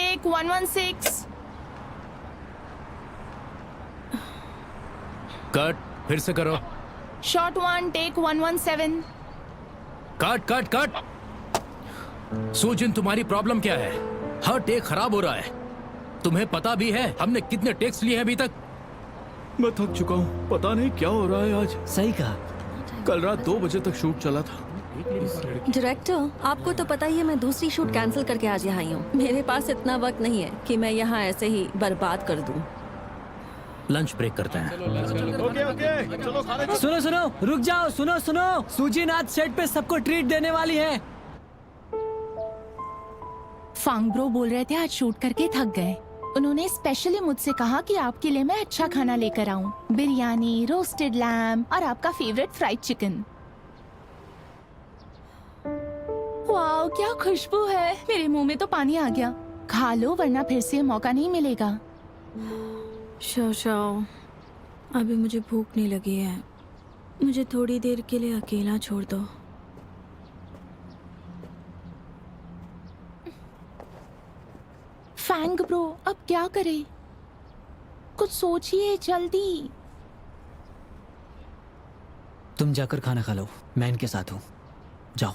Take 116। Cut, फिर से करो। Shot 1 take 117। Cut cut cut. Sujin, तुम्हारी प्रॉब्लम क्या है? हर टेक खराब हो रहा है। तुम्हें पता भी है हमने कितने टेक्स लिए हैं अभी तक? मैं थक चुका हूँ, पता नहीं क्या हो रहा है आज। सही कहा। कल रात 2 बजे तक शूट चला था। डायरेक्टर, आपको तो पता ही है मैं दूसरी शूट कैंसिल करके आज यहाँ आई हूँ। मेरे पास इतना वक्त नहीं है कि मैं यहाँ ऐसे ही बर्बाद कर दूँ। लंच ब्रेक करते हैं। ओके, चलो खाने सुनो सुनो, रुक जाओ। सुनो सुनो, सुजिन आज सेट पे सबको ट्रीट देने वाली है। फांग ब्रो बोल रहे थे आज शूट करके थक गए। उन्होंने स्पेशली मुझसे कहा कि आपके लिए मैं अच्छा खाना लेकर आऊं। बिरयानी, रोस्टेड लैम और आपका फेवरेट फ्राइड चिकन। वाओ, क्या खुशबू है। मेरे मुंह में तो पानी आ गया। खा लो वरना फिर से मौका नहीं मिलेगा। शाओ, अभी मुझे भूख नहीं लगी है। मुझे थोड़ी देर के लिए अकेला छोड़ दो। फैंग ब्रो, अब क्या करें? कुछ सोचिए जल्दी। तुम जाकर खाना खा लो, मैं इनके साथ हूँ। जाओ।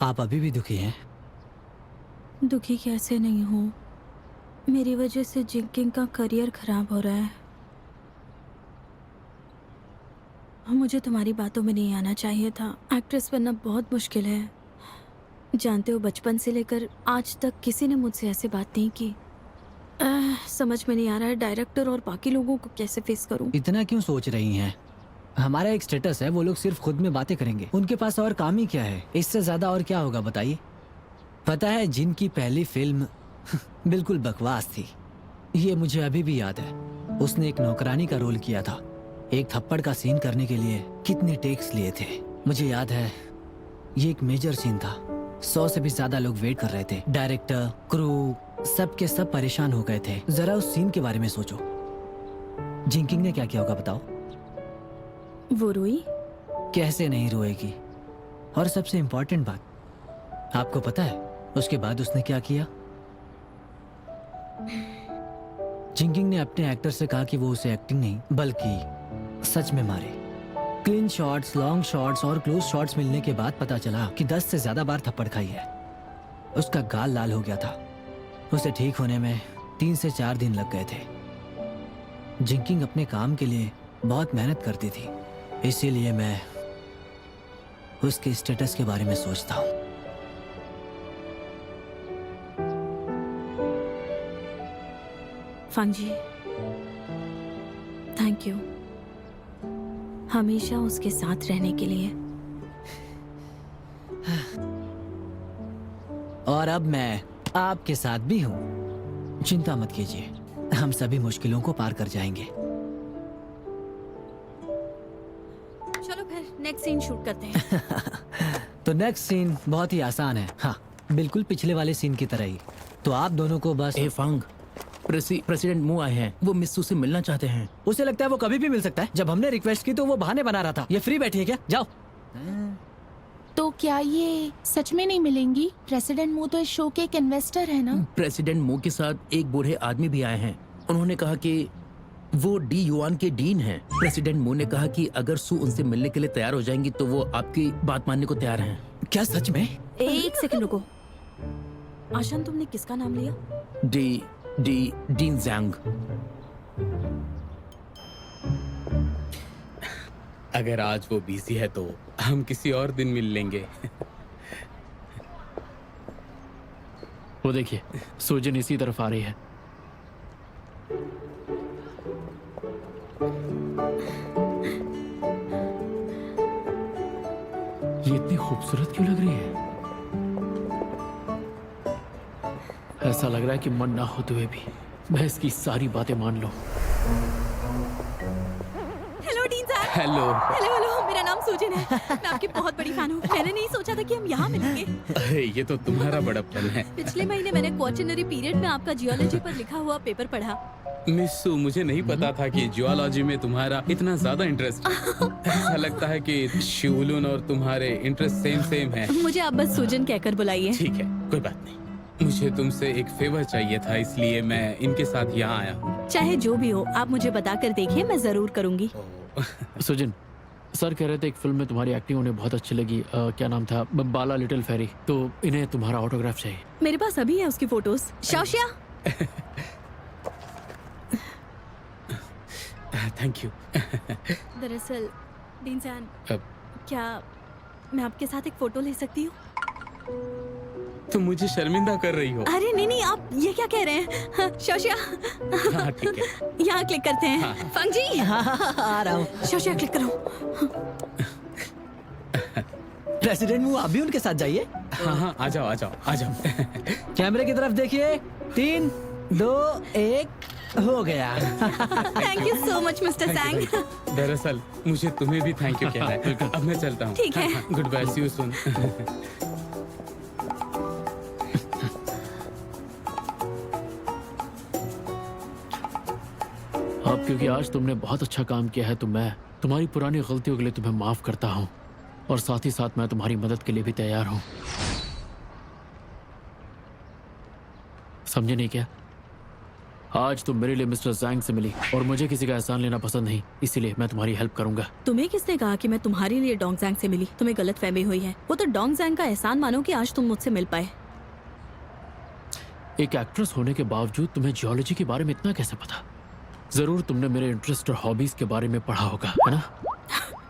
आप अभी भी दुखी हैं? दुखी कैसे नहीं हूँ। मेरी वजह से जिंकिंग का करियर खराब हो रहा है। मुझे तुम्हारी बातों में नहीं आना चाहिए था। एक्ट्रेस बनना बहुत मुश्किल है। जानते हो, बचपन से लेकर आज तक किसी ने मुझसे ऐसे बात नहीं की। समझ में नहीं आ रहा है डायरेक्टर और बाकी लोगों को कैसे फेस करूं। इतना क्यों सोच रही हैं? हमारा एक स्टेटस है, वो लोग सिर्फ खुद में बातें करेंगे। उनके पास और काम ही क्या है? इससे ज्यादा और क्या होगा बताइए? पता है, जिनकी पहली फिल्म बिल्कुल बकवास थी। ये मुझे अभी भी याद है। उसने एक नौकरानी का रोल किया था। एक थप्पड़ का सीन करने के लिए कितने टेक्स लिए थे मुझे याद है। ये एक मेजर सीन था। 100 से भी ज्यादा लोग वेट कर रहे थे। डायरेक्टर, क्रू, सब के सब परेशान हो गए थे। जरा उस सीन के बारे में सोचो। जिंकिंग ने क्या किया होगा बताओ? वो रोई? कैसे नहीं रोएगी? और सबसे इम्पोर्टेंट बात, आपको पता है उसके बाद उसने क्या किया? जिंकिंग ने अपने एक्टर से कहा कि वो उसे एक्टिंग नहीं बल्कि सच में मारे। क्लीन शॉट्स, लॉन्ग शॉट्स और क्लोज शॉट्स मिलने के बाद पता चला कि 10 से ज्यादा बार थप्पड़ खाई है। उसका गाल लाल हो गया था। उसे ठीक होने में 3 से 4 दिन लग गए थे। जिंकिंग अपने काम के लिए बहुत मेहनत करती थी, इसीलिए मैं उसके स्टेटस के बारे में सोचता हूँ। फांग जी, थैंक यू हमेशा उसके साथ रहने के लिए। और अब मैं आपके साथ भी हूँ। चिंता मत कीजिए, हम सभी मुश्किलों को पार कर जाएंगे। चलो फिर नेक्स्ट सीन शूट करते हैं। तो नेक्स्ट सीन बहुत ही आसान है। हाँ, बिल्कुल पिछले वाले सीन की तरह ही। तो आप दोनों को बस ए फांग, प्रेसिडेंट मू आए हैं। वो मिस्सू से मिलना चाहते हैं। उसे लगता है वो कभी भी मिल सकता है। जब हमने रिक्वेस्ट की तो वो बहाने बना रहा था। ये फ्री बैठी है क्या? जाओ। तो क्या ये सच में नहीं मिलेंगी? प्रेसिडेंट मू तो इस शो के एक इन्वेस्टर है ना? प्रेसिडेंट मू के साथ एक बूढ़े आदमी भी आए हैं। उन्होंने कहा कि वो डी युआन के डीन हैं। प्रेसिडेंट मू ने कहा कि अगर सू उनसे मिलने के लिए तैयार हो जाएंगी तो वो आपकी बात मानने को तैयार हैं। क्या सच में? एक सेकंड रुको। आशन, तुमने किसका नाम लिया? Dean Zhang. अगर आज वो बिजी है तो हम किसी और दिन मिल लेंगे। वो देखिए, सुजिन इसी तरफ आ रही है। ये इतनी खूबसूरत क्यों लग रही है? ऐसा लग रहा है कि मन ना होते हुए भी मैं इसकी सारी बातें मान लूं। हेलो हेलो डीन साहब। हेलो। हेलो हेलो, मेरा नाम सुजन है। मैं आपकी बहुत बड़ी फैन हूँ। मैंने नहीं सोचा था कि हम यहाँ मिलेंगे। अरे, ये तो तुम्हारा बड़प्पन है। पिछले महीने मैंने क्वेश्चनरी पीरियड में आपका जियोलॉजी पर लिखा हुआ पेपर पढ़ा। मिस सू, मुझे नहीं पता था कि जियोलॉजी में तुम्हारा इतना ज्यादा इंटरेस्ट है। ऐसा लगता है कि शिवलुन और तुम्हारे इंटरेस्ट सेम है। मुझे आप बस सुजन कहकर बुलाइए। ठीक है, कोई बात नहीं। मुझे तुमसे एक फेवर चाहिए था, इसलिए मैं इनके साथ यहाँ आया हूँ। चाहे जो भी हो, आप मुझे बता कर देखिए, मैं जरूर करूँगी। सुजन, सर कह रहे थे एक फिल्म में तुम्हारी एक्टिंग उन्हें बहुत अच्छी लगी। क्या नाम था? बाला लिटिल फेरी। तो इन्हें तुम्हारा ऑटोग्राफ चाहिए। मेरे पास अभी है उसकी फोटोज। शाओशिया। Thank you. दरअसल डीन सान, अब क्या मैं आपके साथ एक फोटो ले सकती हूँ? तुम मुझे शर्मिंदा कर रही हो। अरे नहीं नहीं, आप ये क्या कह रहे हैं? हाँ, शोशिया। हाँ, ठीक है। यहाँ क्लिक करते हैं। हाँ। फंग जी। आ रहा हूँ। शोशिया क्लिक करो। प्रेसिडेंट मू, आप भी उनके साथ जाइए। हाँ, आ जाओ आ जाओ आ जाओ। कैमरे की तरफ देखिए। 3, 2, 1, हो गया। Thank you so much mister सैंग। दरअसल मुझे तुम्हें भी थैंक यू कहना है। अब मैं चलता हूँ। ठीक है। Goodbye, see you soon. अब क्योंकि आज तुमने बहुत अच्छा काम किया है तो मैं तुम्हारी पुरानी गलतियों के लिए तुम्हें माफ करता हूँ, और साथ ही साथ मैं तुम्हारी मदद के लिए भी तैयार हूँ। समझे नहीं क्या? आज तुम मेरे लिए मिस्टर जैंग से मिली और मुझे किसी का एहसान लेना पसंद नहीं, इसीलिए मैं तुम्हारी हेल्प करूंगा। तुम्हें किसने कहा कि मैं तुम्हारे लिए डोंग जैंग से मिली? तुम्हें गलत फहमी हुई है। वो तो डोंग जैंग का एहसान मानो कि आज तुम मुझसे मिल पाए। एक एक्ट्रेस होने के बावजूद तुम्हें जियोलॉजी के बारे में इतना कैसे पता? जरूर तुमने मेरे इंटरेस्ट और हॉबीज के बारे में पढ़ा होगा, है ना?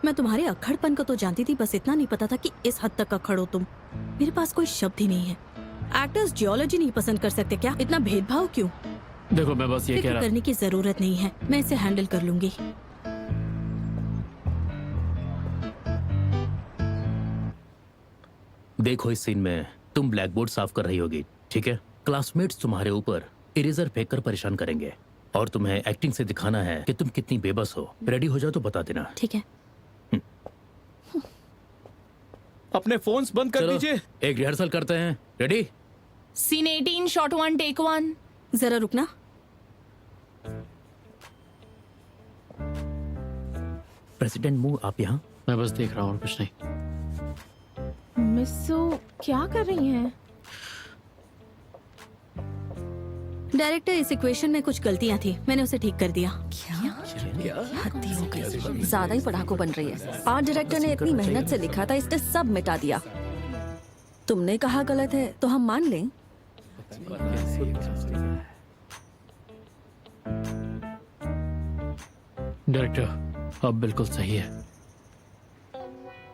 मैं तुम्हारे अक्खड़पन को तो जानती थी, बस इतना नहीं पता था कि इस हद तक अक्खड़ हो तुम। मेरे पास कोई शब्द ही नहीं है। एक्टर्स जियोलॉजी नहीं पसंद कर सकते क्या? इतना भेदभाव क्यों? देखो, मैं बस ये कह फिक्र रहा करने की जरूरत नहीं है, मैं इसे हैंडल कर लूंगी। देखो, इस सीन में तुम ब्लैक बोर्ड साफ कर रही होगी, ठीक है? क्लासमेट्स तुम्हारे ऊपर इरेजर फेंक कर परेशान करेंगे और तुम्हें एक्टिंग से दिखाना है कि तुम कितनी बेबस हो। रेडी हो जाओ तो बता देना। ठीक है। अपने फोन्स बंद कर चलो, दीजिए। एक रिहर्सल करते हैं। रेडी? Scene 18 shot 1 take 1। जरा रुकना। प्रेसिडेंट मू, आप यहाँ? मैं बस देख रहा हूँ और कुछ नहीं। मिस्सू क्या कर रही हैं? डायरेक्टर, इस इक्वेशन में कुछ गलतियां थी, मैंने उसे ठीक कर दिया। हद्दी हो गई, ज्यादा ही पढ़ाकू बन रही है। आर्ट डायरेक्टर ने इतनी मेहनत से लिखा था, इसने सब मिटा दिया। तुमने कहा गलत है तो हम मान लें। डायरेक्टर, अब बिल्कुल सही है।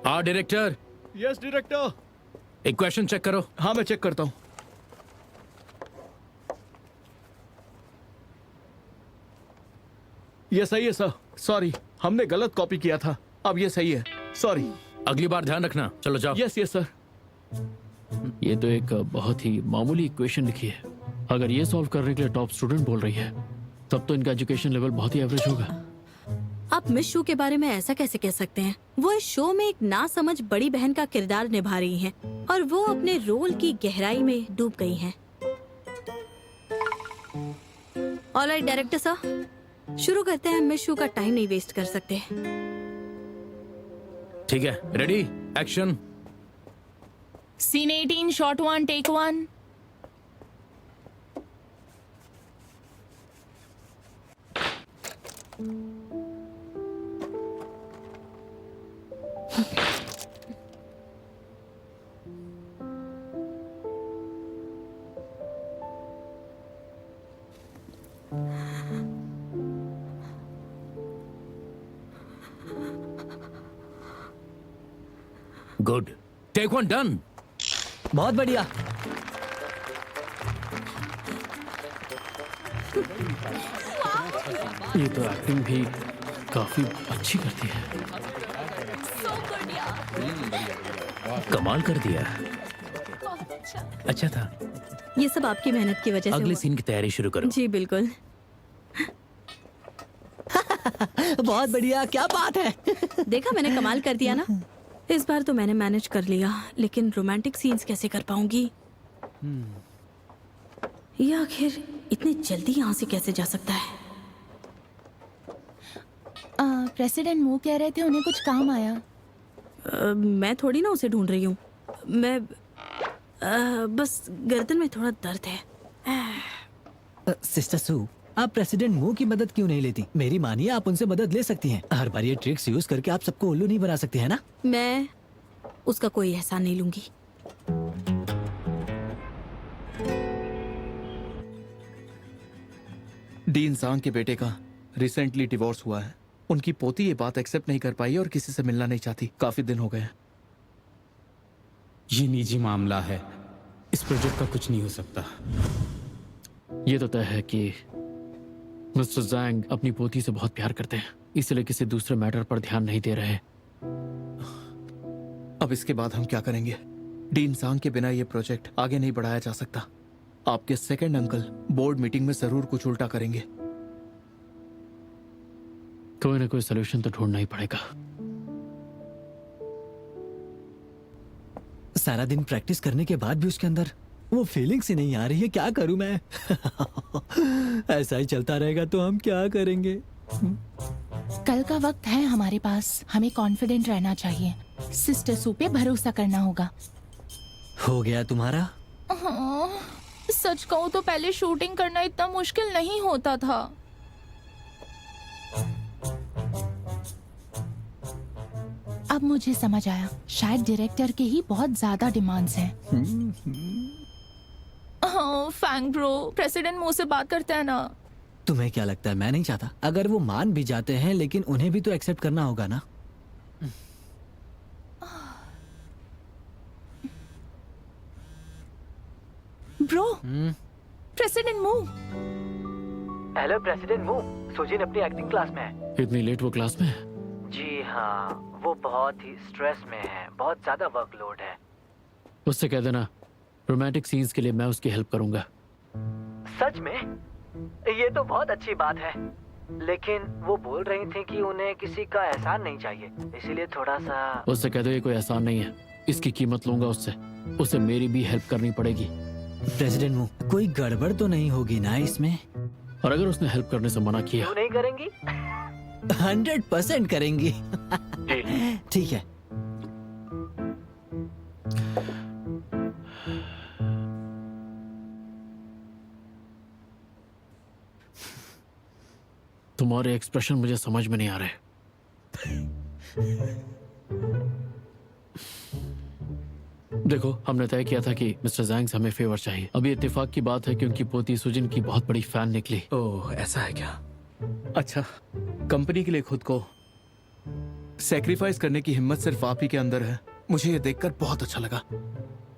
Director, yes director. एक क्वेश्चन चेक करो। हाँ, मैं चेक करता हूँ। ये सही है सर। सॉरी, हमने गलत कॉपी किया था। अब ये सही है। सॉरी। अगली बार ध्यान रखना। चलो जाओ। Yes yes sir. ये तो एक बहुत ही मामूली इक्वेशन लिखी है। अगर ये सॉल्व करने के लिए टॉप स्टूडेंट बोल रही है, तब तो इनका एजुकेशन लेवल बहुत ही एवरेज होगा। आप मिस शू के बारे में ऐसा कैसे कह सकते हैं? वो इस शो में एक नासमझ बड़ी बहन का किरदार निभा रही हैं और वो अपने रोल की गहराई में डूब गई हैं। ऑलराइट डायरेक्टर सर, शुरू करते हैं। मिस शू का टाइम नहीं वेस्ट कर सकते। ठीक है, ready? Action. Scene 18 shot 1 take 1। Good. Take 1 done. बहुत बढ़िया। ये तो एक्टिंग भी काफी अच्छी करती है। कमाल कर दिया। अच्छा था। ये सब आपकी मेहनत की वजह से अगले हुआ। सीन की तैयारी शुरू करो। जी बिल्कुल। बहुत बढ़िया, क्या बात है। देखा मैंने कमाल कर दिया ना। इस बार तो मैंने मैनेज कर लिया, लेकिन रोमांटिक सीन्स कैसे कर पाऊंगी? ये आखिर इतनी जल्दी यहाँ से कैसे जा सकता है? प्रेसिडेंट मू कह रहे थे उन्हें कुछ काम आया। मैं थोड़ी ना उसे ढूंढ रही हूँ। मैं बस गर्दन में थोड़ा दर्द है। सिस्टर सू, आप प्रेसिडेंट मू की मदद क्यों नहीं लेती? मेरी मानिए, आप उनसे मदद ले सकती हैं। हर बार ये ट्रिक्स यूज करके आप सबको उल्लू नहीं बना सकती है ना? मैं उसका कोई एहसान नहीं लूंगी। डीन सांग के बेटे का रिसेंटली डिवोर्स हुआ है। उनकी पोती ये बात एक्सेप्ट नहीं कर पाई और किसी से मिलना नहीं चाहती। काफी दिन हो गए। ये निजी मामला है, इस प्रोजेक्ट का कुछ नहीं हो सकता। ये तो तय है कि मिस्टर जैंग अपनी पोती से बहुत प्यार करते हैं, इसलिए किसी दूसरे मैटर पर ध्यान नहीं दे रहे। अब इसके बाद हम क्या करेंगे? डीन सांग के बिना ये प्रोजेक्ट आगे नहीं बढ़ाया जा सकता। आपके सेकंड अंकल बोर्ड मीटिंग में जरूर कुछ उल्टा करेंगे। कोई ना कोई सोल्यूशन तो ढूंढना ही पड़ेगा। सारा दिन प्रैक्टिस करने के बाद भी उसके अंदर वो फीलिंग्स ही नहीं आ रही है। क्या करूं मैं? ऐसा ही चलता रहेगा तो हम क्या करेंगे? कल का वक्त है हमारे पास, हमें कॉन्फिडेंट रहना चाहिए। सिस्टर सू पे भरोसा करना होगा। हो गया तुम्हारा? हाँ, सच कहूँ तो पहले शूटिंग करना इतना मुश्किल नहीं होता था। अब मुझे समझ आया, शायद डायरेक्टर के ही बहुत ज्यादा डिमांड्स हैं। हाँ, फैंग ब्रो, प्रेसिडेंट मुंह से बात करते हैं ना। तुम्हें क्या लगता है मैं नहीं चाहता? अगर वो मान भी जाते हैं, लेकिन उन्हें भी तो एक्सेप्ट करना होगा ना। ब्रो, प्रेसिडेंट मू। हेलो प्रेसिडेंट मू, सुजिन अपनी एक्टिंग क्लास में है। इतनी लेट वो क्लास में है? जी हाँ, वो बहुत ही स्ट्रेस में है, बहुत ज्यादा वर्कलोड है। उससे कह देना रोमांटिक सीन्स के लिए मैं उसकी हेल्प करूंगा। सच में? ये तो बहुत अच्छी बात है, लेकिन वो बोल रही थी कि उन्हें किसी का एहसान नहीं चाहिए, इसीलिए थोड़ा सा। उससे कह दो ये कोई एहसान नहीं है, इसकी कीमत लूंगा उससे। उसे मेरी भी हेल्प करनी पड़ेगी। प्रेसिडेंट मू, कोई गड़बड़ तो नहीं होगी ना इसमें? और अगर उसने हेल्प करने से मना किया? क्यों नहीं करेंगी? 100% करेंगी। ठीक है। तुम्हारे एक्सप्रेशन मुझे समझ में नहीं आ रहे। देखो, हमने तय किया था कि मिस्टर जैंग से हमें फेवर चाहिए। अभी इत्तेफाक की बात है कि उनकी पोती सुजिन की बहुत बड़ी फैन निकली। ओह, ऐसा है क्या? अच्छा, कंपनी के लिए खुद को सैक्रिफाइस करने की हिम्मत सिर्फ आप ही के अंदर है। मुझे ये देखकर बहुत अच्छा लगा।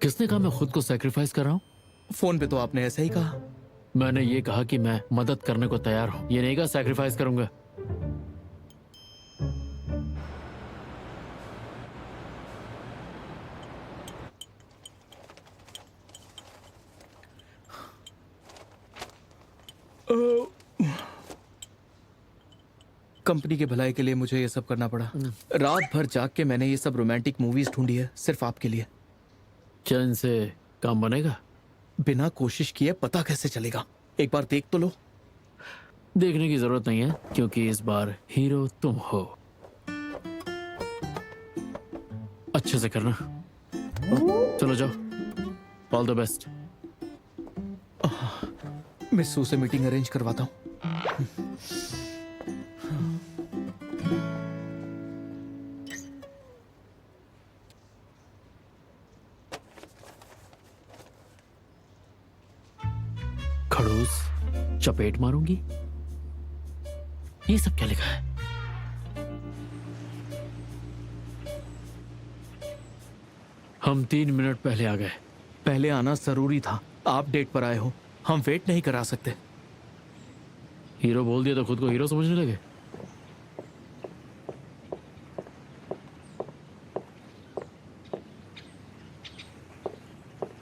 किसने कहा मैं खुद को सैक्रिफाइस कर रहा हूँ? फोन पे तो आपने ऐसा ही कहा। मैंने ये कहा कि मैं मदद करने को तैयार हूँ, ये नहीं कहा सैक्रिफाइस करूंगा। कंपनी के भलाई के लिए मुझे ये सब करना पड़ा। रात भर जाग के मैंने ये सब रोमांटिक मूवीज ढूंढी है, सिर्फ आपके लिए। क्या इनसे काम बनेगा? बिना कोशिश किए पता कैसे चलेगा? एक बार देख तो लो। देखने की जरूरत नहीं है, क्योंकि इस बार हीरो तुम हो। अच्छे से करना। चलो जाओ, ऑल द बेस्ट। मिस सू से मीटिंग अरेंज करवाता हूँ। खड़ूस, चपेट मारूंगी। ये सब क्या लिखा है? हम 3 मिनट पहले आ गए। पहले आना जरूरी था। आप डेट पर आए हो, हम वेट नहीं करा सकते। हीरो बोल दिया तो खुद को हीरो समझने लगे।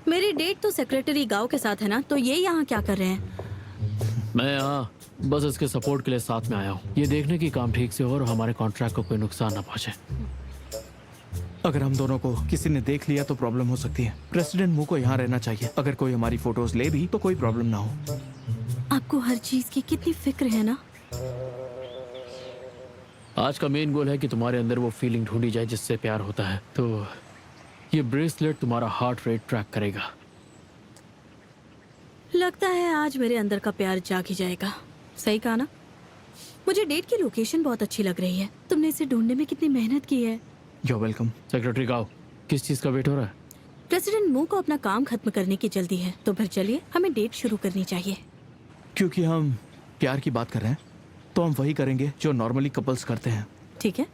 मेरी डेट तो सेक्रेटरी गांव के साथ है ना, तो ये यहाँ क्या कर रहे हैं? मैं यहाँ बस इसके सपोर्ट के लिए साथ में आया हूँ, ये देखने की काम ठीक से हो और हमारे कॉन्ट्रैक्ट को कोई नुकसान ना पहुंचे। अगर हम दोनों को किसी ने देख लिया तो प्रॉब्लम हो सकती है। प्रेसिडेंट मू को यहाँ रहना चाहिए। अगर कोई हमारी फोटोज ले भी तो कोई प्रॉब्लम ना हो। आपको हर चीज की कितनी फिक्र है ना। आज का मेन गोल है कि तुम्हारे अंदर वो फीलिंग ढूंढी जाए जिससे प्यार होता है। तो ये ब्रेसलेट तुम्हारा हार्ट रेट ट्रैक करेगा। लगता है आज मेरे अंदर का प्यार जाग ही जाएगा। सही कहा ना। मुझे डेट की लोकेशन बहुत अच्छी लग रही है। तुमने इसे ढूंढने में कितनी मेहनत की है। You welcome. सेक्रेटरी गाओ, किस चीज का वेट हो रहा है? प्रेसिडेंट मू को अपना काम खत्म करने की जल्दी है, तो फिर चलिए हमें डेट शुरू करनी चाहिए। क्योंकि हम प्यार की बात कर रहे हैं तो हम वही करेंगे जो नॉर्मली कपल्स करते हैं। ठीक है।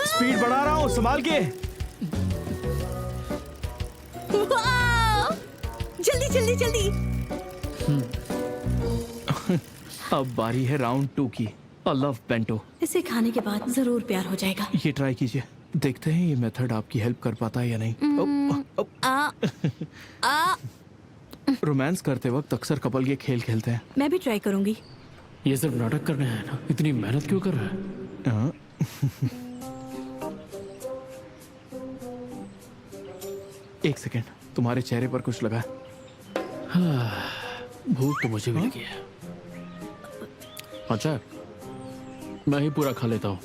स्पीड बढ़ा रहा हूँ, संभाल के। जल्दी जल्दी जल्दी। अब बारी है राउंड 2 की। I love bento. इसे खाने के बाद जरूर प्यार हो जाएगा। ये ट्राई कीजिए, देखते हैं ये मेथड आपकी हेल्प कर पाता है या नहीं। रोमांस करते वक्त अक्सर कपल ये खेल खेलते हैं। मैं भी ट्राई करूंगी। ये सिर्फ नाटक करने हैं ना, इतनी मेहनत क्यों कर रहा है? हाँ। एक सेकेंड, तुम्हारे चेहरे पर कुछ लगा है? भूख तो मुझे भी लगी है। अच्छा, मैं ही पूरा खा लेता हूँ।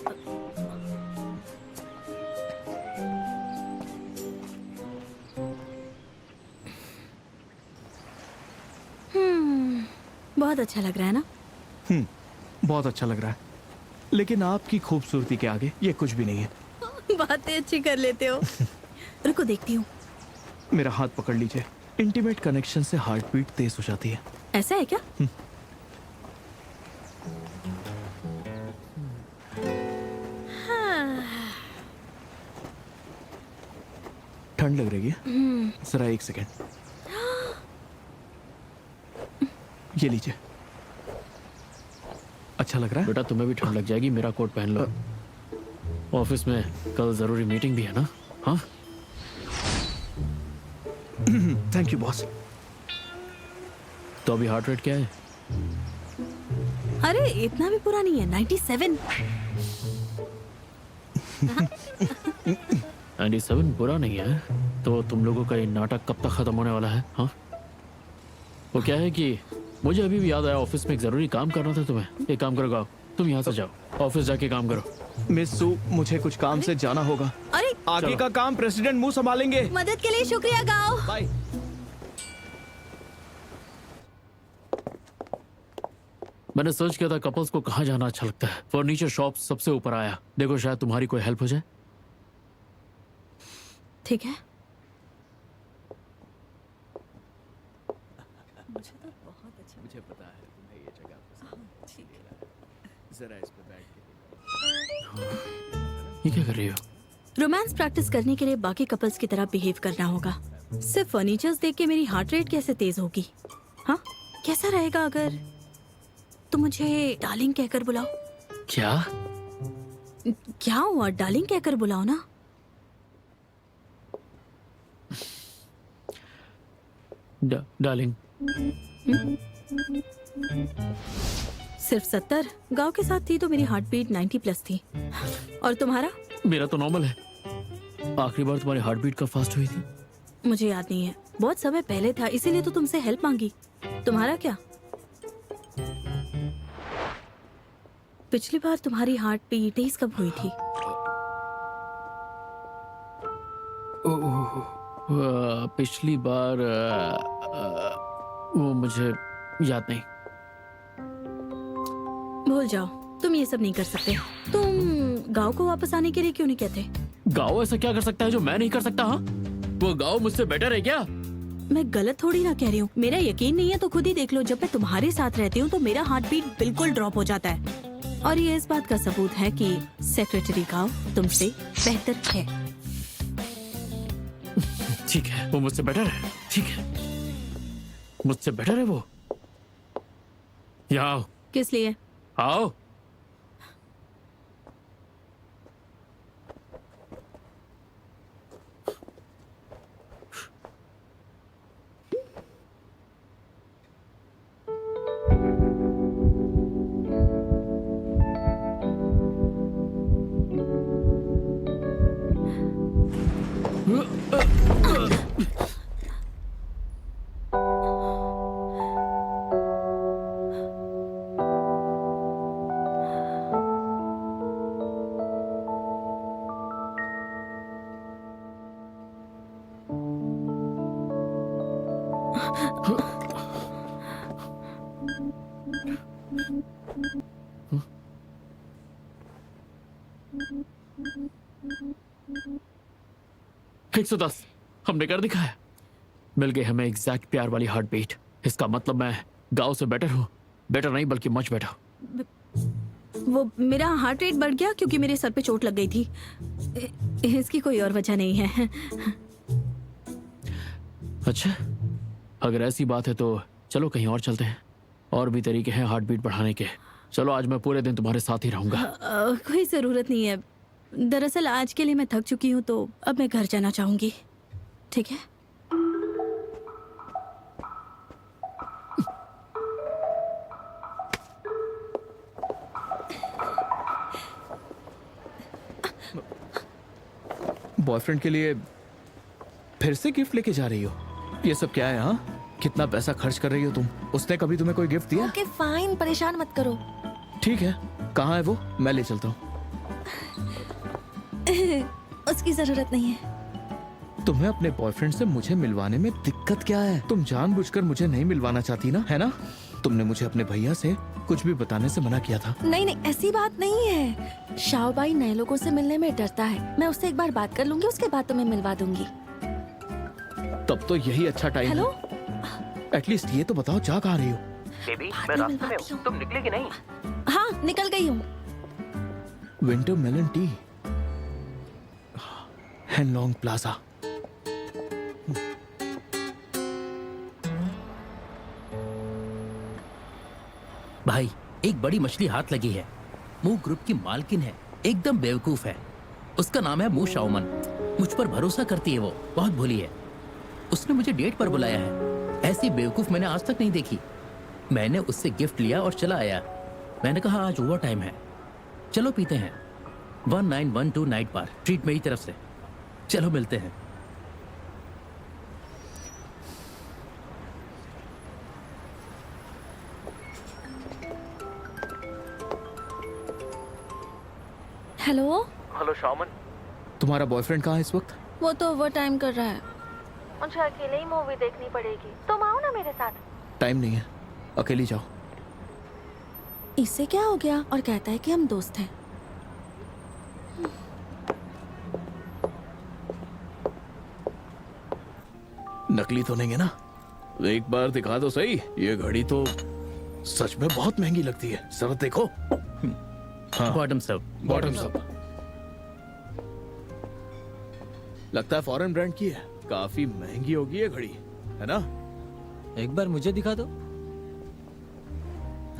बहुत अच्छा लग रहा है ना। बहुत अच्छा लग रहा है, लेकिन आपकी खूबसूरती के आगे ये कुछ भी नहीं है। बातें अच्छी कर लेते हो। रुको देखती हूँ। मेरा हाथ पकड़ लीजिए। इंटीमेट कनेक्शन से हार्ट बीट तेज हो जाती है। ऐसा है क्या? ठंड लग रही है? जरा एक सेकेंड, ये लीजिए। अच्छा लग रहा है? बेटा तुम्हें भी ठंड लग जाएगी, मेरा कोट पहन लो। ऑफिस में कल जरूरी मीटिंग भी है ना। हाँ, थैंक यू बॉस। तो अभी हार्ट रेट क्या है? अरे इतना भी बुरा नहीं है। 97। 97 बुरा नहीं है। तो तुम लोगों का ये नाटक कब तक खत्म होने वाला है? हाँ, वो क्या है कि मुझे अभी भी याद आया, ऑफिस में एक जरूरी काम करना था तुम्हें। एक काम करो गाओ, तुम यहाँ से जाओ, ऑफिस जाके काम करो। मिस सू, मुझे कुछ काम से जाना होगा। अरे आगे का काम प्रेसिडेंट मू संभालेंगे। मदद के लिए शुक्रिया गाओ। बाय। मैंने सर्च किया था कपल्स को कहाँ जाना अच्छा लगता है। फर्नीचर शॉप सबसे ऊपर आया। देखो शायद तुम्हारी कोई हेल्प हो जाए। ठीक है। मुझे पता है तुम्हें ये जगह पसंद है। जरा इस पे बैठ के। ये क्या कर रही हो? रोमांस प्रैक्टिस करने के लिए बाकी कपल्स की तरह बिहेव करना होगा। सिर्फ फर्नीचर्स देख के मेरी हार्ट रेट कैसे तेज होगी? हाँ, कैसा रहेगा अगर तुम मुझे डार्लिंग कहकर बुलाओ? क्या? क्या हुआ? डार्लिंग कहकर बुलाओ ना। डार्लिंग। सिर्फ 70। गांव के साथ थी तो मेरी हार्ट बीट 90 प्लस थी। और तुम्हारा? मेरा तो नॉर्मल है। आखिरी बार तुम्हारी हार्ट बीट कब फास्ट हुई थी? मुझे याद नहीं है, बहुत समय पहले था, इसीलिए तो तुमसे हेल्प मांगी। तुम्हारा क्या? पिछली बार तुम्हारी हार्ट बीट तेज कब हुई थी? पिछली बार वो मुझे याद नहीं। भूल जाओ, तुम ये सब नहीं कर सकते। तुम गांव को वापस आने के लिए क्यों नहीं कहते? गाँव ऐसा क्या कर सकता है जो मैं नहीं कर सकता? हाँ, वो गाँव मुझसे बेटर है क्या? मैं गलत थोड़ी ना कह रही हूँ। मेरा यकीन नहीं है तो खुद ही देख लो। जब मैं तुम्हारे साथ रहती हूँ तो मेरा हार्ट बीट बिल्कुल ड्रॉप हो जाता है। और ये इस बात का सबूत है कि सेक्रेटरी गांव तुमसे बेहतर है। ठीक है, वो मुझसे बेटर है। ठीक है, मुझसे बेटर है वो। यहाँ आओ, किस लिए? आओ। एक 110 हमने कर दिखाया। मिल गई हमें एग्जैक्ट प्यार वाली हार्ट बीट। इसका मतलब मैं गांव से बेटर हूँ। बेटर नहीं बल्कि मच बेटर। वो मेरा हार्ट रेट बढ़ गया क्योंकि मेरे सर पे चोट लग गई थी। इसकी कोई और वजह नहीं है। अच्छा, अगर ऐसी बात है तो चलो कहीं और चलते हैं। और भी तरीके हैं हार्ट बीट बढ़ाने के। चलो आज मैं पूरे दिन तुम्हारे साथ ही रहूंगा। कोई ज़रूरत नहीं है। दरअसल आज के लिए मैं थक चुकी हूँ तो अब मैं घर जाना चाहूंगी। ठीक है? बॉयफ्रेंड के लिए फिर से गिफ्ट लेके जा रही हो? ये सब क्या है? हाँ, कितना पैसा खर्च कर रही हो तुम? उसने कभी तुम्हें कोई गिफ्ट दिया? ओके फाइन, परेशान मत करो। ठीक है, कहाँ है वो? मैं ले चलता हूँ। उसकी जरूरत नहीं है। तुम्हें अपने बॉयफ्रेंड से मुझे मिलवाने में दिक्कत क्या है? तुम जानबूझकर मुझे नहीं मिलवाना चाहती ना, है ना? तुमने मुझे अपने भैया से कुछ भी बताने से मना किया था। नहीं नहीं, ऐसी बात नहीं है। शाओबाई नए लोगों से मिलने में डरता है। मैं उससे एक बार बात कर लूंगी, उसके बाद तुम्हें मिलवा दूंगी। तब तो यही अच्छा टाइम हेलो, है। एटलीस्ट ये तो बताओ जा कहाँ रही हो? बेबी, बाद मैं में रास्ते में मिलवाती हूँ। हूँ। तुम निकलेगी नहीं? हाँ निकल गई हूँ। विंटर मेलन टी, हेनलॉन्ग प्लाजा। भाई, एक बड़ी मछली हाथ लगी है। मूव ग्रुप की मालकिन है, एकदम बेवकूफ है। उसका नाम है मू शाओमन। मुझ पर भरोसा करती है वो, बहुत भोली है। उसने मुझे डेट पर बुलाया है। ऐसी बेवकूफ मैंने आज तक नहीं देखी। मैंने उससे गिफ्ट लिया और चला आया। मैंने कहा आज ओवर टाइम है, चलो पीते हैं। 1912 नाइट बार, ट्रीट मेरी तरफ से। चलो मिलते हैं। हेलो, हेलो शामन, तुम्हारा बॉयफ्रेंड कहाँ है इस वक्त? वो तो ओवर टाइम कर रहा है। मुझे अकेले ही मूवी देखनी पड़ेगी। तुम आओ ना मेरे साथ। टाइम नहीं है, अकेली जाओ। इससे क्या हो गया? और कहता है कि हम दोस्त हैं। नकली तो नहीं है ना? एक बार दिखा दो सही। ये घड़ी तो सच में बहुत महंगी लगती है। जरा देखो। हाँ, बॉटम्स अप। Bottoms up. लगता है फॉरेन ब्रांड की है। काफी महंगी होगी ये घड़ी, है ना? एक बार मुझे दिखा दो।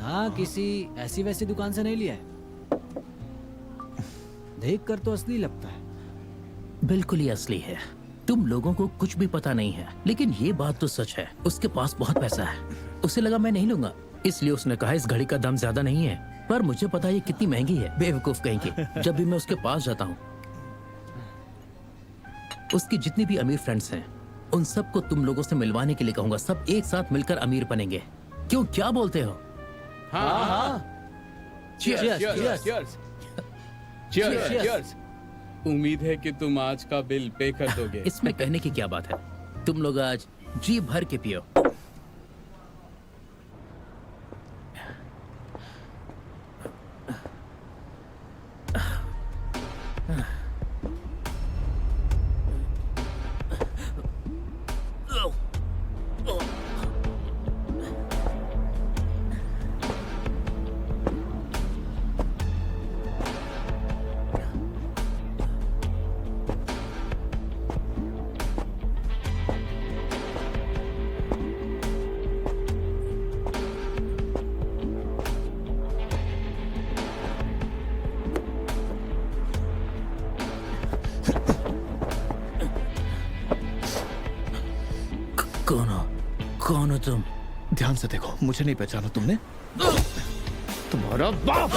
हाँ, किसी ऐसी वैसी दुकान से नहीं लिया है। देख कर तो असली लगता है। बिल्कुल ही असली है। तुम लोगों को कुछ भी पता नहीं है, लेकिन ये बात तो सच है, उसके पास बहुत पैसा है। उसे लगा मैं नहीं लूंगा, इसलिए उसने कहा इस घड़ी का दाम ज्यादा नहीं है। पर मुझे पता है ये कितनी महंगी है। बेवकूफ कहीं की। जब भी मैं उसके पास जाता हूँ, उसकी जितनी भी अमीर फ्रेंड्स हैं, उन सबको तुम लोगों से मिलवाने के लिए कहूंगा। सब एक साथ मिलकर अमीर बनेंगे। क्यों, क्या बोलते हो? उम्मीद है कि तुम आज का बिल पे कर दोगे। इसमें कहने की क्या बात है? तुम लोग आज जी भर के पियो। कौन हो तुम? ध्यान से देखो, मुझे नहीं पहचाना तुमने? तुम्हारा बाप।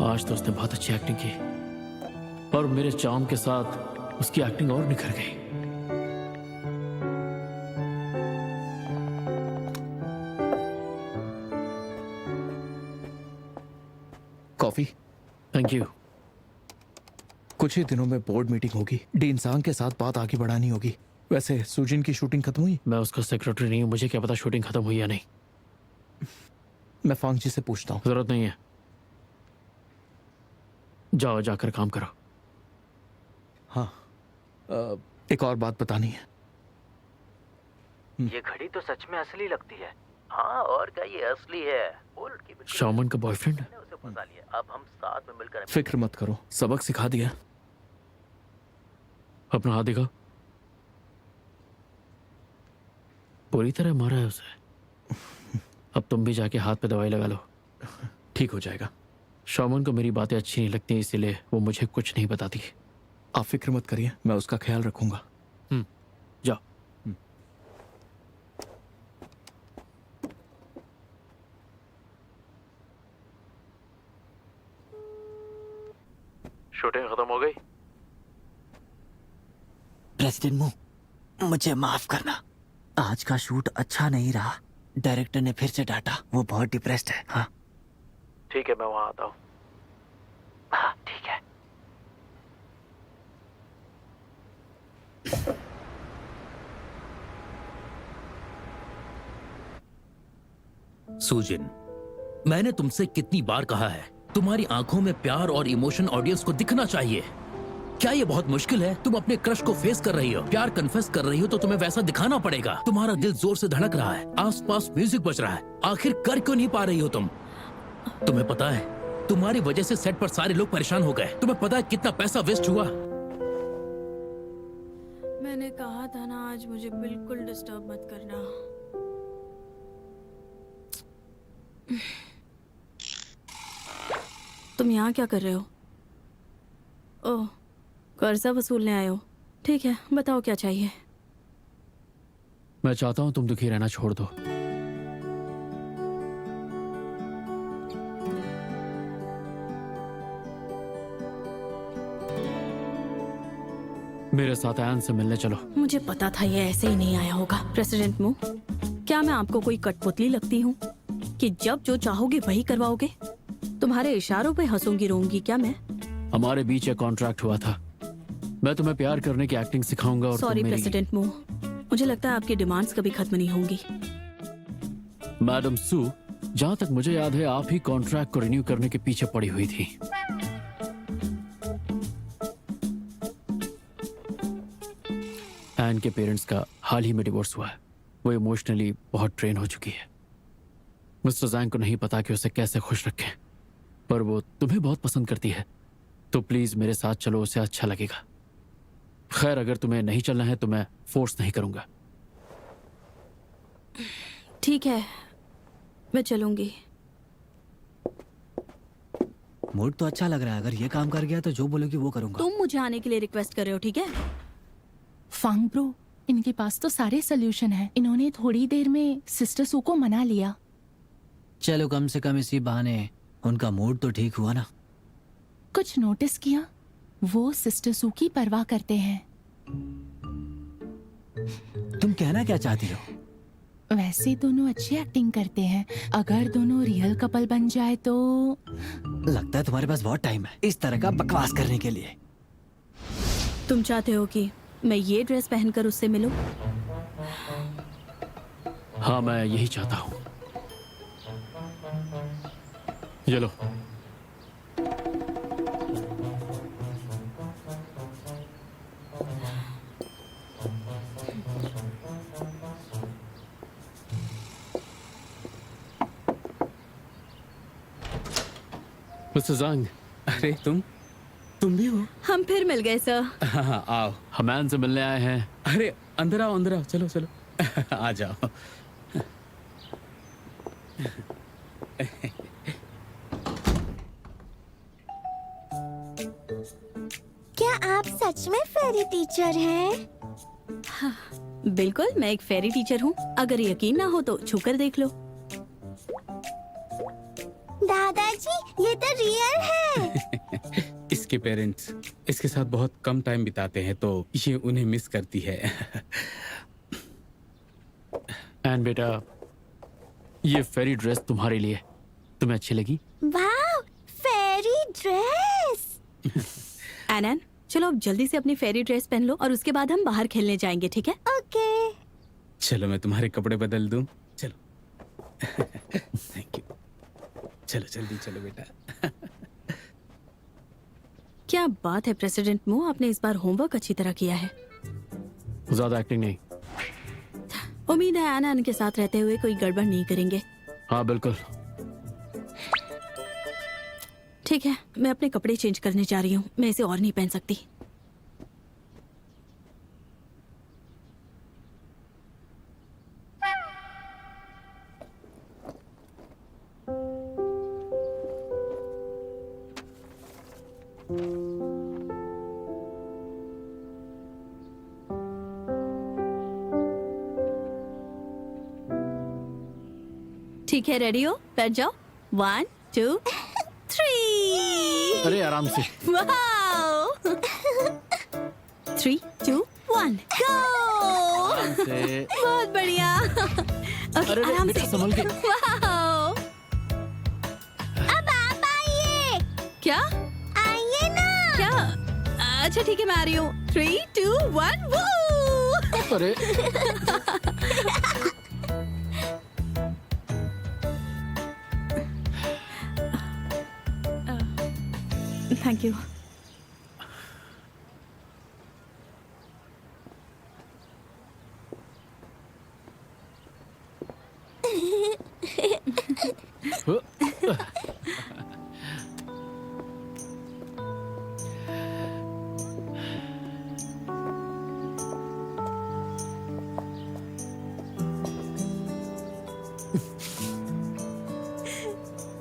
आज तो उसने बहुत अच्छी एक्टिंग की और मेरे चार्म के साथ उसकी एक्टिंग और निखर गई। कॉफी। Thank you. कुछ ही दिनों में बोर्ड मीटिंग होगी, डीन सांग के साथ बात आगे बढ़ानी होगी। वैसे सुजिन की शूटिंग खत्म हुई? मैं उसका सेक्रेटरी नहीं हूँ, मुझे क्या पता शूटिंग खत्म हुई या नहीं। मैं फांग जी से पूछता हूँ। जरूरत नहीं है, जाओ जाकर काम करो। हाँ, एक और बात बतानी है। ये घड़ी तो सच में असली लगती है। हाँ और क्या, ये असली है। वो लड़की बिल्कुल शॉमन का बॉयफ्रेंड। मैंने उसे फंसा लिया। अब हम साथ में मिलकर फिक्र मत करो, सबक सिखा दिया। अपना हाथ दिखाओ। पूरी तरह मारा है उसे। अब तुम भी जाके हाथ पे दवाई लगा लो, ठीक हो जाएगा। शॉमन को मेरी बातें अच्छी नहीं लगती, इसीलिए वो मुझे कुछ नहीं बताती। आप फिक्र मत करिए, मैं उसका ख्याल रखूंगा। जाओ। शूटिंग खत्म हो गई। प्रेसिडेंट मू, मुझे माफ करना, आज का शूट अच्छा नहीं रहा। डायरेक्टर ने फिर से डांटा, वो बहुत डिप्रेस्ड है। हाँ ठीक है, मैं वहां आता हूँ। हाँ ठीक है। सुजिन, मैंने तुमसे कितनी बार कहा है, तुम्हारी आंखों में प्यार और इमोशन ऑडियंस को दिखना चाहिए। क्या ये बहुत मुश्किल है? तुम अपने क्रश को फेस कर रही हो, प्यार कन्फेस कर रही हो, तो तुम्हें वैसा दिखाना पड़ेगा। तुम्हारा दिल जोर से धड़क रहा है, आसपास म्यूजिक बज रहा है, आखिर कर क्यों नहीं पा रही हो तुम? तुम्हें पता है, तुम्हारी वजह से सेट पर सारे लोग परेशान हो गए। तुम्हें पता है कितना पैसा वेस्ट हुआ? मैंने कहा था ना, आज मुझे बिल्कुल डिस्टर्ब मत करना। तुम यहाँ क्या कर रहे हो? ओह, कर्जा वसूलने आए हो। ठीक है, बताओ क्या चाहिए। मैं चाहता हूँ तुम दुखी रहना छोड़ दो। मेरे साथ एन से मिलने चलो। मुझे पता था ये ऐसे ही नहीं आया होगा। प्रेसिडेंट मू, क्या मैं आपको कोई कठपुतली लगती हूँ कि जब जो चाहोगे वही करवाओगे? तुम्हारे इशारों पे हंसूंगी रोऊंगी क्या मैं? हमारे बीच एक कॉन्ट्रैक्ट हुआ था, मैं तुम्हें प्यार करने की एक्टिंग सिखाऊंगा और सॉरी तुम मेरी... प्रेसिडेंट मू, मुझे लगता है आपकी डिमांड्स कभी खत्म नहीं होंगी। मैडम सू, जहाँ तक मुझे याद है आप ही कॉन्ट्रैक्ट को रिन्यू करने के पीछे पड़ी हुई थी। एन के पेरेंट्स का हाल ही में डिवोर्स हुआ है। वो इमोशनली बहुत ट्रेन हो चुकी है। मिस्टर जैंग को नहीं पता कि उसे कैसे खुश रखें, पर वो तुम्हें बहुत पसंद करती है, तो प्लीज मेरे साथ चलो, उसे अच्छा लगेगा। खैर, अगर तुम्हें नहीं चलना है तो मैं फोर्स नहीं करूंगा। ठीक है, मैं चलूंगी। मूड तो अच्छा लग रहा है, अगर ये काम कर गया तो जो बोलोगी वो करूंगा। तुम मुझे आने के लिए रिक्वेस्ट कर रहे हो, ठीक है? फांग ब्रो, इनके पास तो सारे सोल्यूशन हैं। इन्होंने थोड़ी देर में सिस्टर सू को मना लिया। चलो, कम से कम इसी बहाने उनका मूड तो ठीक हुआ ना। कुछ नोटिस किया? वो सिस्टर सू की परवाह करते हैं। तुम कहना क्या चाहती हो? वैसे दोनों अच्छी एक्टिंग करते हैं। अगर दोनों रियल कपल बन जाए तो... लगता है तुम्हारे पास बहुत टाइम है इस तरह का बकवास करने के लिए। तुम चाहते हो कि मैं ये ड्रेस पहनकर उससे मिलूं? हाँ, मैं यही चाहता हूँ। ये लो। मिस्टर ज़ांग, अरे तुम भी हो? हम फिर मिल गए सर। हाँ हाँ, आओ। हमान से मिलने आए हैं। अरे अंदर आओ, चलो चलो। आ जाओ। क्या आप सच में फेरी टीचर हैं? बिल्कुल, मैं एक फेरी टीचर हूँ। अगर यकीन ना हो तो छूकर देख लो। दादाजी, ये तो रियल है। इसके पेरेंट्स इसके साथ बहुत कम टाइम बिताते हैं तो ये उन्हें मिस करती है। एन बेटा, ये फेरी ड्रेस तुम्हारे लिए। तुम्हें अच्छी लगी? वाह, फेरी ड्रेस। एनन, चलो अब जल्दी से अपनी फेरी ड्रेस पहन लो और उसके बाद हम बाहर खेलने जाएंगे, ठीक है? ओके। चलो मैं तुम्हारे कपड़े बदल दूं। चलो। Thank you. चलो जल्दी चलो बेटा। क्या बात है प्रेसिडेंट मो, आपने इस बार होमवर्क अच्छी तरह किया है। ज्यादा एक्टिंग नहीं। उम्मीद है एनन के साथ रहते हुए कोई गड़बड़ नहीं करेंगे। हाँ बिल्कुल। ठीक है, मैं अपने कपड़े चेंज करने जा रही हूँ। मैं इसे और नहीं पहन सकती। ठीक है, रेडी हो? बैठ जाओ। 1 2 3। अरे आराम से। वाओ। 3 2 1 गो। आराम से। बहुत बढ़िया। ओके, अरे आराम बेटा से। संभल के। वाओ। अब आप आइए। क्या? आइए ना। क्या? अच्छा ठीक है, मैं आ रही हूँ। 3 2 1 वो। अरे थैंक यू।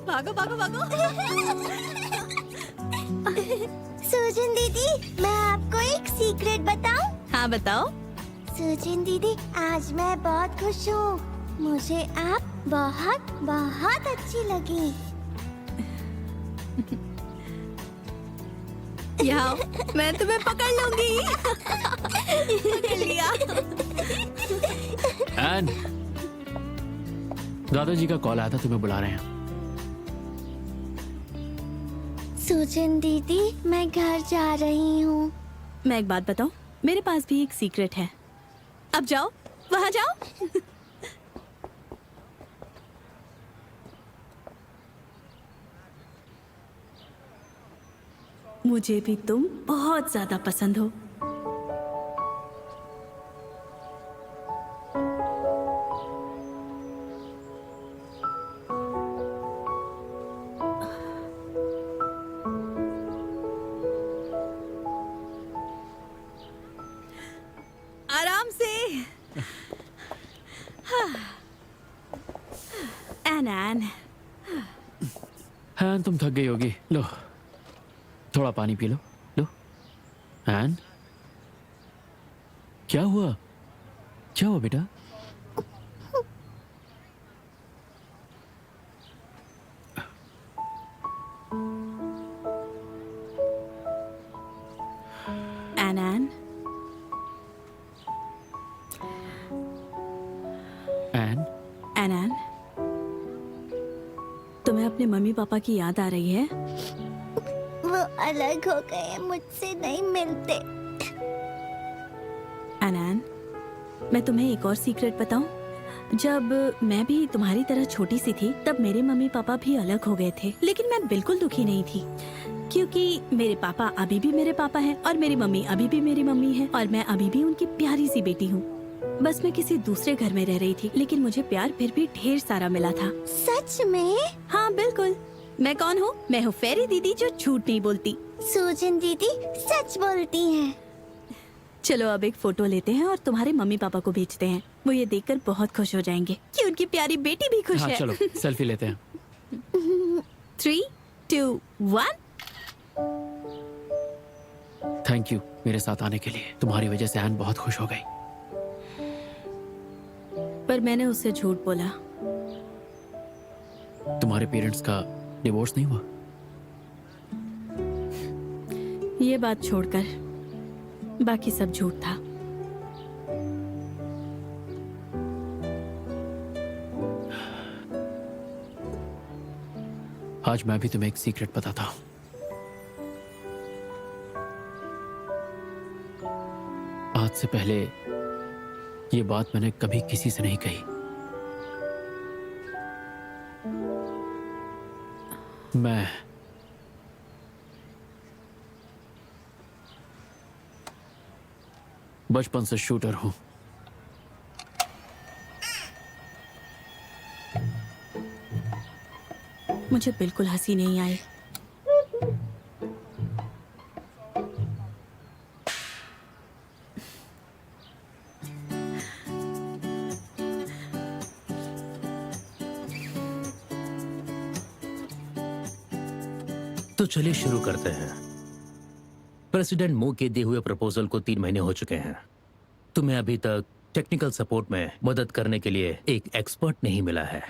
भागो भागो भागो। सुजन दीदी, मैं आपको एक सीक्रेट बताऊं? हाँ बताओ। सुजन दीदी, आज मैं बहुत खुश हूँ। मुझे आप बहुत बहुत अच्छी लगी। यहाँ आओ, मैं तुम्हें पकड़ लूंगी। पकड़ लिया। एन, दादाजी का कॉल आया था, तुम्हें बुला रहे हैं। सुजन दीदी, मैं घर जा रही हूँ। मैं एक बात बताऊं, मेरे पास भी एक सीक्रेट है। अब जाओ, वहां जाओ। मुझे भी तुम बहुत ज्यादा पसंद हो। आराम से। एन एन, तुम थक गई होगी, लो थोड़ा पानी पी लो। लो एन, क्या हुआ? क्या हुआ बेटा? एन एन, एन तुम्हें अपने मम्मी पापा की याद आ रही है? वो अलग हो गए, मुझसे नहीं मिलते। एन मैं तुम्हें एक और सीक्रेट बताऊं? जब मैं भी तुम्हारी तरह छोटी सी थी तब मेरे मम्मी पापा भी अलग हो गए थे, लेकिन मैं बिल्कुल दुखी नहीं थी क्योंकि मेरे पापा अभी भी मेरे पापा हैं और मेरी मम्मी अभी भी मेरी मम्मी है और मैं अभी भी उनकी प्यारी सी बेटी हूँ। बस मैं किसी दूसरे घर में रह रही थी, लेकिन मुझे प्यार फिर भी ढेर सारा मिला था। सच में? हाँ बिल्कुल। मैं कौन हूँ? मैं हूँ फेरी दीदी जो झूठ नहीं बोलती। सूजन दीदी सच बोलती हैं। चलो अब एक फोटो लेते हैं और तुम्हारे मम्मी पापा को भेजते हैं। वो ये देखकर बहुत खुश हो जाएंगे कि उनकी प्यारी बेटी भी खुश हाँ है। चलो सेल्फी लेते हैं। 3, 2, 1। थैंक यू मेरे साथ आने के लिए। तुम्हारी वजह से एन बहुत खुश हो गई। पर मैंने उससे झूठ बोला। तुम्हारे पेरेंट्स का डिवोर्स नहीं हुआ? ये बात छोड़कर बाकी सब झूठ था। आज मैं भी तुम्हें एक सीक्रेट बताता हूँ। आज से पहले ये बात मैंने कभी किसी से नहीं कही। मैं बचपन से शूटर हूं। मुझे बिल्कुल हंसी नहीं आई। तो चलिए शुरू करते हैं। प्रेसिडेंट मू के दिए हुए प्रपोजल को 3 महीने हो चुके हैं। तुम्हें अभी तक टेक्निकल सपोर्ट में मदद करने के लिए एक एक्सपर्ट नहीं मिला है।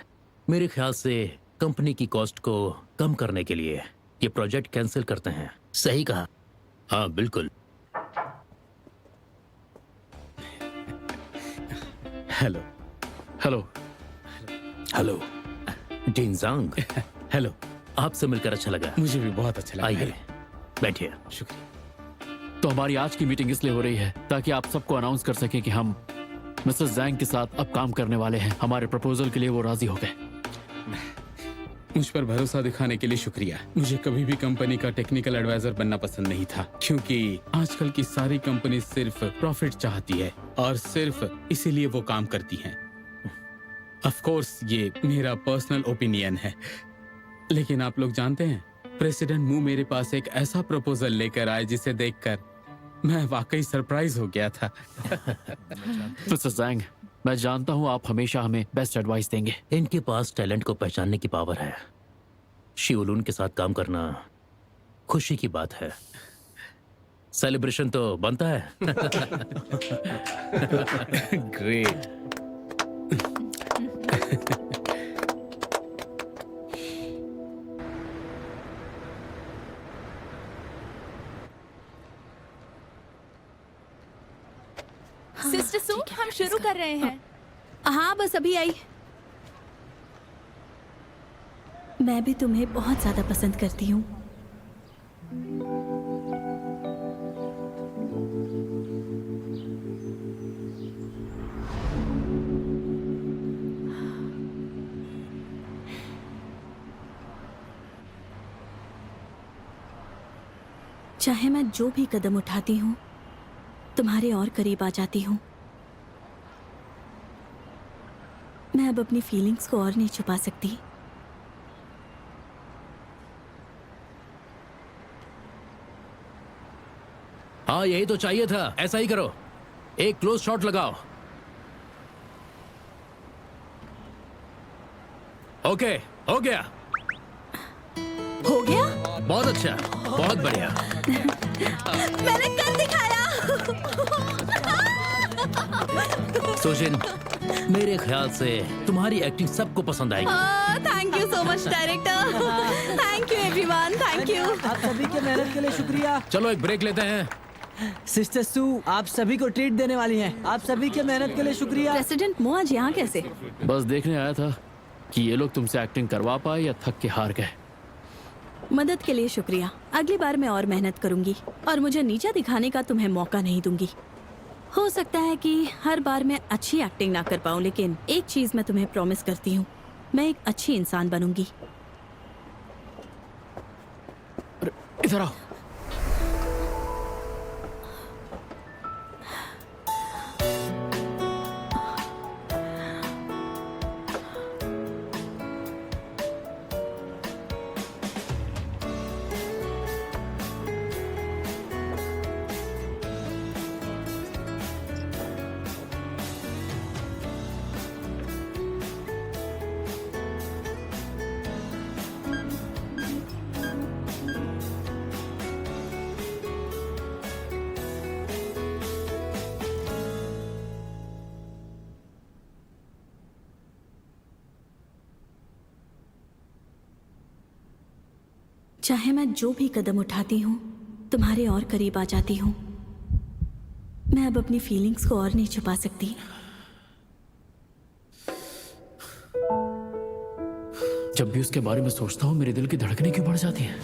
मेरे ख्याल से कंपनी की कॉस्ट को कम करने के लिए ये प्रोजेक्ट कैंसिल करते हैं। सही कहा। हाँ बिल्कुल। हेलो। हेलो। हेलो डिंजांग। हेलो। आपसे मिलकर अच्छा लगा। मुझे भी बहुत अच्छा लगा। आइए बैठिए। शुक्रिया। तो हमारी आज की मीटिंग इसलिए हो रही है ताकि आप सबको अनाउंस कर सकें कि हम मिस्टर जैंग के साथ अब काम करने वाले हैं। हमारे प्रपोजल के लिए वो राजी हो गए। मुझ पर भरोसा दिखाने के लिए शुक्रिया। मुझे कभी भी कंपनी का टेक्निकल एडवाइजर बनना पसंद नहीं था, क्योंकि आजकल की सारी कंपनी सिर्फ प्रॉफिट चाहती है और सिर्फ इसीलिए वो काम करती हैं। ऑफ कोर्स ये मेरा पर्सनल ओपिनियन है, लेकिन आप लोग जानते हैं प्रेसिडेंट मू मेरे पास एक ऐसा प्रपोजल लेकर आए जिसे देखकर मैं वाकई सरप्राइज हो गया था। मिस्टर जैंग, मैं जानता हूँ आप हमेशा हमें बेस्ट एडवाइस देंगे। इनके पास टैलेंट को पहचानने की पावर है। शिवलून के साथ काम करना खुशी की बात है। सेलिब्रेशन तो बनता है। ग्रेट। सिस्टर सू, हम शुरू कर रहे हैं। हाँ बस अभी आई। मैं भी तुम्हें बहुत ज्यादा पसंद करती हूँ। चाहे मैं जो भी कदम उठाती हूँ तुम्हारे और करीब आ जाती हूँ। मैं अब अपनी फीलिंग्स को और नहीं छुपा सकती। हाँ यही तो चाहिए था। ऐसा ही करो। एक क्लोज शॉट लगाओ। ओके हो गया। हो गया? बहुत अच्छा, बहुत बढ़िया। मैंने कर दिखाया। सुजिन, मेरे ख्याल से तुम्हारी एक्टिंग सबको पसंद आएगी। Thank you so much director. Thank you everyone, thank you. आप सभी के मेहनत के लिए शुक्रिया। चलो एक ब्रेक लेते हैं। सिस्टर सू आप सभी को ट्रीट देने वाली हैं। आप सभी के मेहनत के लिए शुक्रिया। प्रेसिडेंट मो आज यहाँ कैसे? बस देखने आया था कि ये लोग तुमसे एक्टिंग करवा पाए या थक के हार गए। मदद के लिए शुक्रिया। अगली बार मैं और मेहनत करूंगी और मुझे नीचा दिखाने का तुम्हें मौका नहीं दूंगी। हो सकता है कि हर बार मैं अच्छी एक्टिंग ना कर पाऊँ, लेकिन एक चीज मैं तुम्हें प्रॉमिस करती हूँ, मैं एक अच्छी इंसान बनूंगी। इधर आओ। चाहे मैं जो भी कदम उठाती हूँ, तुम्हारे और करीब आ जाती हूँ। मैं अब अपनी फीलिंग्स को और नहीं छुपा सकती। जब भी उसके बारे में सोचता हूँ मेरे दिल की धड़कनें क्यों बढ़ जाती हैं?